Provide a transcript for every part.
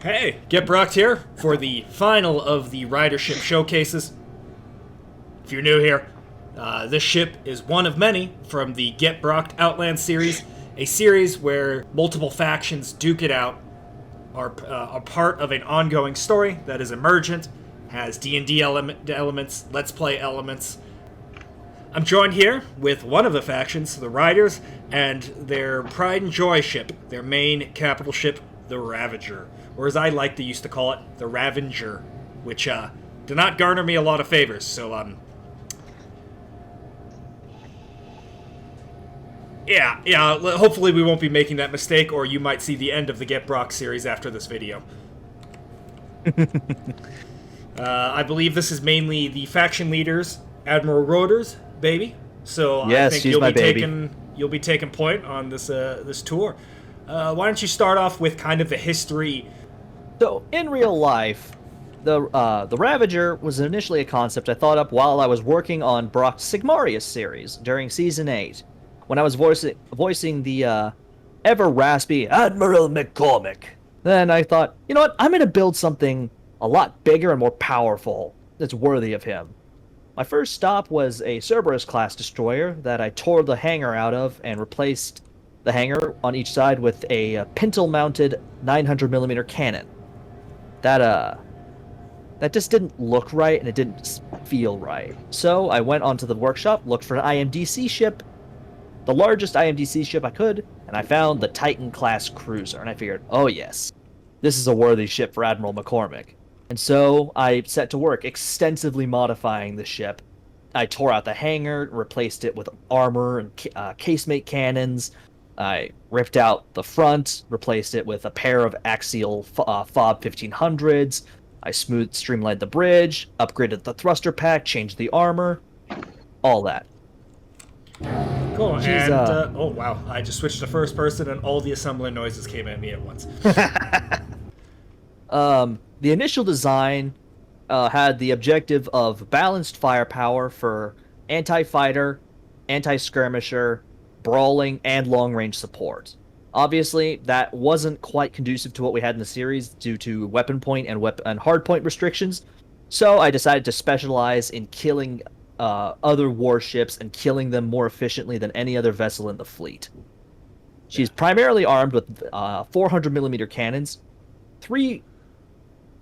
Hey, Get Brocked here for the final of the ridership showcases. If you're new here, this ship is one of many from the Get Brocked Outlands series, a series where multiple factions duke it out, are part of an ongoing story that is emergent, has D&D elements, Let's Play elements. I'm joined here with one of the factions, the Riders, and their pride and joy ship, their main capital ship, the Ravager. Or as I like to used to call it, the Ravager, which did not garner me a lot of favors, so yeah, hopefully we won't be making that mistake, or you might see the end of the Get Brock series after this video. I believe this is mainly the faction leaders, Admiral Roders, baby. So yes, I think you'll be taking point on this this tour. Why don't you start off with kind of the history? So, in real life, the Ravager was initially a concept I thought up while I was working on Brock's Sigmarius series during Season 8, when I was voicing the ever-raspy Admiral McCormick. Then I thought, you know what, I'm going to build something a lot bigger and more powerful that's worthy of him. My first stop was a Cerberus class destroyer that I tore the hangar out of and replaced the hangar on each side with a pintle-mounted 900mm cannon. That just didn't look right, and it didn't feel right. So I went onto the workshop, looked for an IMDC ship, the largest IMDC ship I could, and I found the Titan class cruiser, and I figured, oh yes, this is a worthy ship for Admiral McCormick. And so I set to work extensively modifying the ship. I tore out the hangar, replaced it with armor and casemate cannons. I ripped out the front, replaced it with a pair of axial FOB 1500s. I streamlined the bridge, upgraded the thruster pack, changed the armor, all that. Cool. Oh wow, I just switched to first person and all the assembler noises came at me at once. The initial design had the objective of balanced firepower for anti-fighter, anti-skirmisher, brawling, and long-range support. Obviously, that wasn't quite conducive to what we had in the series due to weapon point and hardpoint restrictions, so I decided to specialize in killing other warships and killing them more efficiently than any other vessel in the fleet. She's primarily armed with 400mm cannons,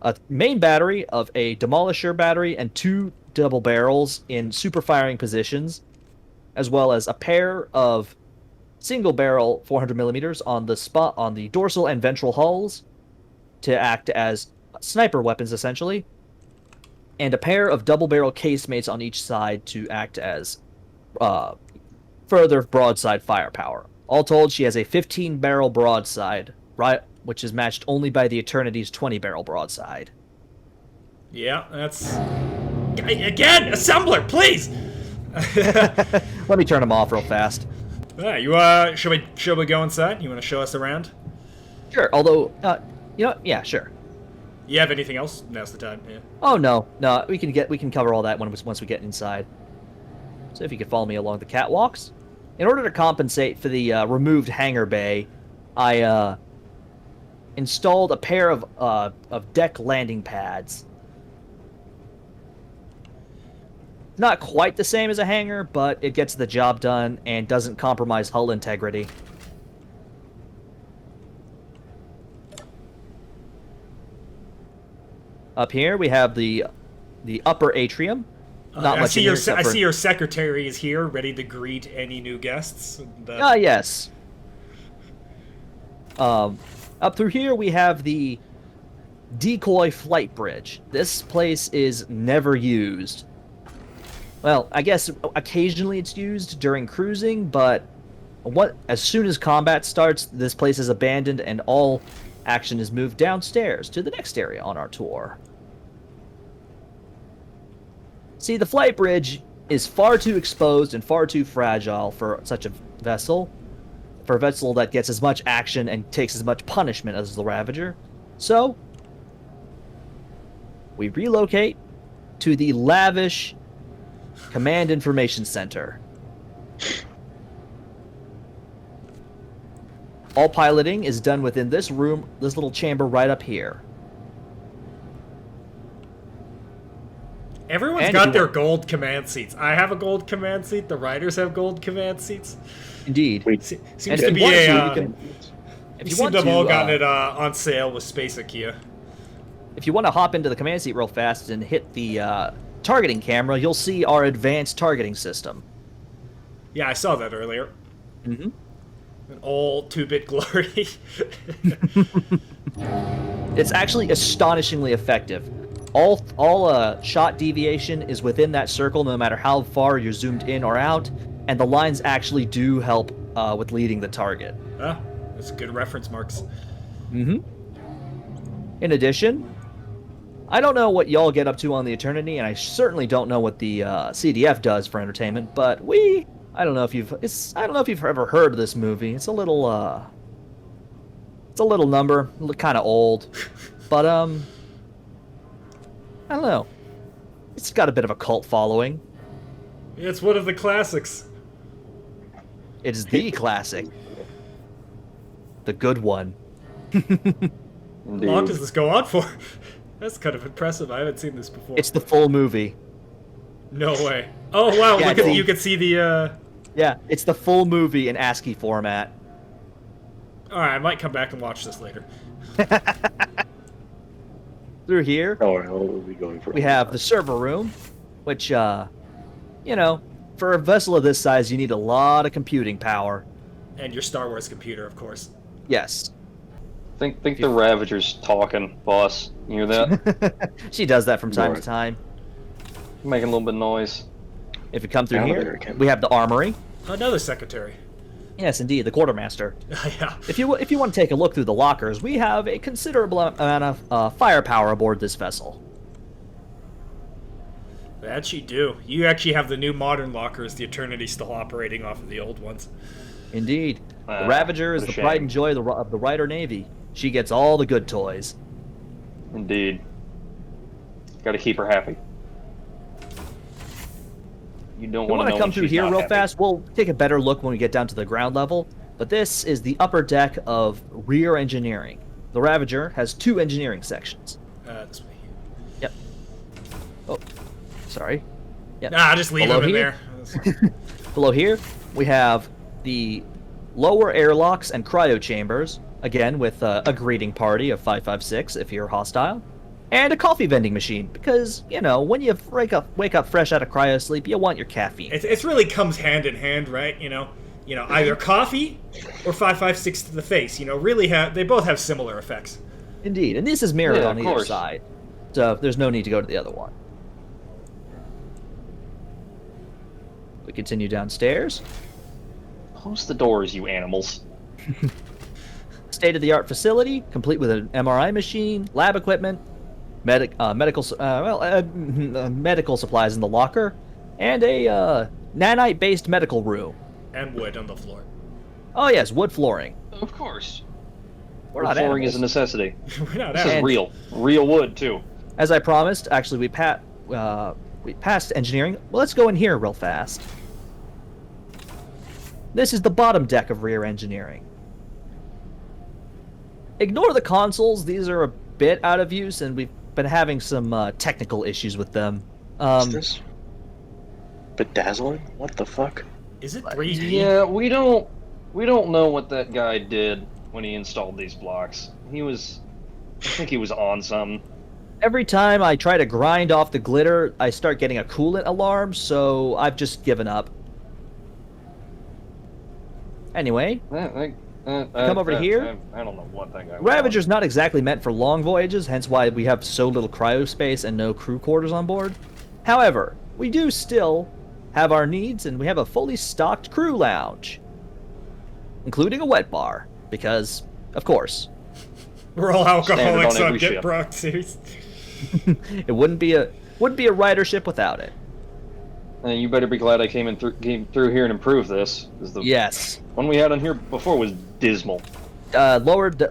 a main battery of a demolisher battery, and 2 double barrels in super firing positions, as well as a pair of single barrel 400mm on the dorsal and ventral hulls to act as sniper weapons essentially, and a pair of double barrel casemates on each side to act as further broadside firepower. All told, she has a 15 barrel broadside, right, which is matched only by the Eternity's 20 barrel broadside. Yeah, that's again assembler, please. Let me turn them off real fast. Should we go inside? You want to show us around? Sure. Although, yeah, sure. You have anything else? Now's the time. Yeah. Oh no, we can cover all that once we get inside. So if you could follow me along the catwalks. In order to compensate for the removed hangar bay, I installed a pair of deck landing pads. Not quite the same as a hangar, but it gets the job done and doesn't compromise hull integrity. Up here we have the upper atrium. I see your secretary is here, ready to greet any new guests. Yes. Up through here we have the decoy flight bridge. This place is never used. Well, I guess occasionally it's used during cruising, but as soon as combat starts, this place is abandoned and all action is moved downstairs to the next area on our tour. See, the flight bridge is far too exposed and far too fragile for such a vessel. For a vessel that gets as much action and takes as much punishment as the Ravager. So, we relocate to the lavish Command Information Center. All piloting is done within this room, this little chamber right up here. Everyone's And if got you their want- gold command seats. I have a gold command seat. The riders have gold command seats. Indeed. Seems And to if be you want a. to, you can. If You you seem want to have all to, gotten it on sale with Space IKEA. if you want to hop into the command seat real fast and hit the targeting camera, you'll see our advanced targeting system. Yeah, I saw that earlier. Mm-hmm. An old 2-bit glory. It's actually astonishingly effective. All shot deviation is within that circle, no matter how far you're zoomed in or out, and the lines actually do help with leading the target. Ah, that's good reference marks. Mm-hmm. In addition, I don't know what y'all get up to on the Eternity, and I certainly don't know what the CDF does for entertainment. But I don't know if you've ever heard of this movie. It's a little number, kind of old, but I don't know. It's got a bit of a cult following. It's one of the classics. It is the classic, the good one. How long does this go on for? That's kind of impressive. I haven't seen this before. It's the full movie. No way. Oh wow! Yeah, You can see the. Yeah, it's the full movie in ASCII format. All right, I might come back and watch this later. Through here, Oh, how are we going for? we have the server room, which, for a vessel of this size, you need a lot of computing power. And your Star Wars computer, of course. Yes. Think the Ravager's talking, boss. You hear that? She does that from time to Right. time. Making a little bit of noise. If you come through Elevator here, again. we have the armory. Another secretary. Yes, indeed, the quartermaster. Yeah. If you want to take a look through the lockers, we have a considerable amount of firepower aboard this vessel. That you do. You actually have the new modern lockers. The Eternity still operating off of the old ones. Indeed, the Ah, Ravager is what a the shame. pride and joy of the Rider Navy. She gets all the good toys. Indeed. Gotta keep her happy. You don't We want want to to know come when through she's here not real happy. fast. We'll take a better look when we get down to the ground level. But this is the upper deck of rear engineering. The Ravager has 2 engineering sections. This way. Yep. Oh, sorry. Yep. Nah, just leave Below them in here? there. Below here, we have the lower airlocks and cryo chambers. Again, with a greeting party of 556 if you're hostile. And a coffee vending machine, because, when you wake up fresh out of cryo sleep, you want your caffeine. It really comes hand in hand, right? Either coffee or 556 to the face. Really they both have similar effects. Indeed, and this is mirrored Yeah, on of either course. side. So there's no need to go to the other one. We continue downstairs. Close the doors, you animals. State-of-the-art facility, complete with an MRI machine, lab equipment, medical supplies in the locker, and a nanite-based medical room. And wood on the floor. Oh yes, wood flooring. Of course. We're Wood not flooring animals. is a necessity. We're not This out. is real. Real wood, too. As I promised, actually, we passed engineering. Well, let's go in here real fast. This is the bottom deck of rear engineering. Ignore the consoles; these are a bit out of use, and we've been having some technical issues with them. What's this? Bedazzling? What the fuck? Is it 3D? Yeah, we don't know what that guy did when he installed these blocks. I think he was on something. Every time I try to grind off the glitter, I start getting a coolant alarm, so I've just given up. Anyway, Come over to here. I don't know what that guy was. Ravager's not exactly meant for long voyages, hence why we have so little cryo space and no crew quarters on board. However, we do still have our needs, and we have a fully stocked crew lounge, including a wet bar, because, of course, We're all alcoholics Standard on on every Get ship. Brock series. it wouldn't be a ridership without it. And you better be glad I came through here and improved this. 'Cause the Yes. one we had on here before was dismal. The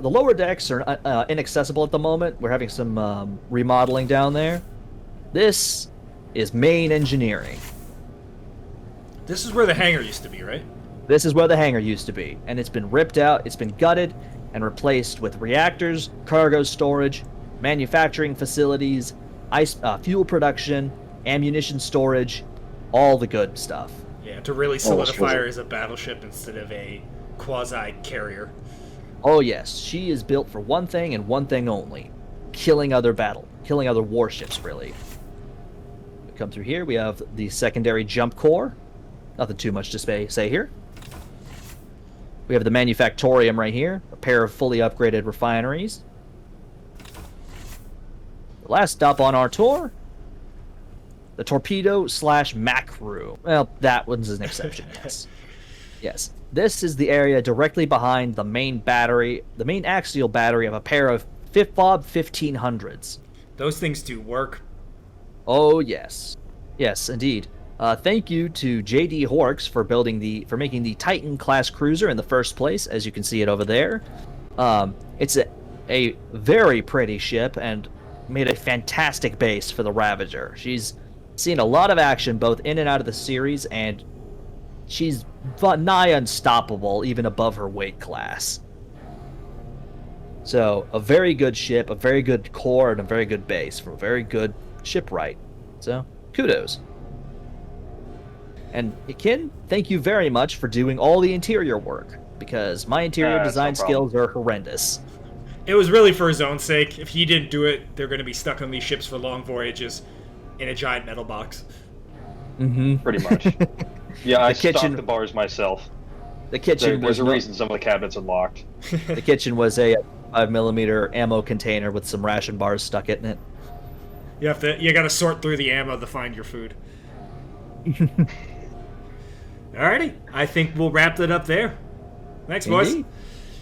lower decks are inaccessible at the moment. We're having some remodeling down there. This is main engineering. This is where the hangar used to be, right? This is where the hangar used to be, and it's been ripped out, it's been gutted, and replaced with reactors, cargo storage, manufacturing facilities, fuel production, ammunition storage, all the good stuff. Yeah, to really Almost solidify her was as a battleship instead of a quasi-carrier. Oh yes, she is built for one thing and one thing only: killing other warships. Really. We come through here. We have the secondary jump core. Nothing too much to say here. We have the manufactorium right here. A pair of fully upgraded refineries. The last stop on our tour, the torpedo/Mac crew. Well, that one's an exception, yes. Yes. This is the area directly behind the main battery, the main axial battery of a pair of FIFOB 1500s. Those things do work. Oh, yes. Yes, indeed. Thank you to JD Horx for making the Titan class cruiser in the first place, as you can see it over there. It's a very pretty ship and made a fantastic base for the Ravager. She's seen a lot of action both in and out of the series, and she's nigh unstoppable even above her weight class. So, a very good ship, a very good core, and a very good base for a very good shipwright. So, kudos. And Kin, thank you very much for doing all the interior work, because my interior design no problem. skills are horrendous. It was really for his own sake. If he didn't do it, they're going to be stuck on these ships for long voyages in a giant metal box. Mm-hmm. Pretty much. Yeah, I kitchen- stocked the bars myself. The kitchen There's was a reason some of the cabinets are locked. The kitchen was a 5mm ammo container with some ration bars stuck in it. You got to sort through the ammo to find your food. Alrighty, I think we'll wrap it up there. Thanks, boys. Indeed.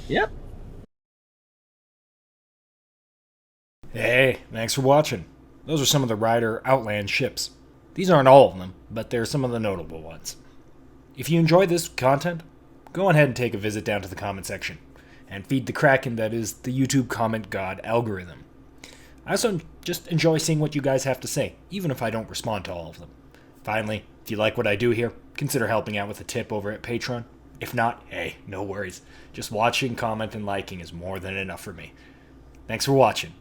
Yep. Hey, thanks for watching. Those are some of the Ryder Outland ships. These aren't all of them, but they're some of the notable ones. If you enjoy this content, go ahead and take a visit down to the comment section, and feed the kraken that is the YouTube comment god algorithm. I also just enjoy seeing what you guys have to say, even if I don't respond to all of them. Finally, if you like what I do here, consider helping out with a tip over at Patreon. If not, hey, no worries. Just watching, comment, and liking is more than enough for me. Thanks for watching.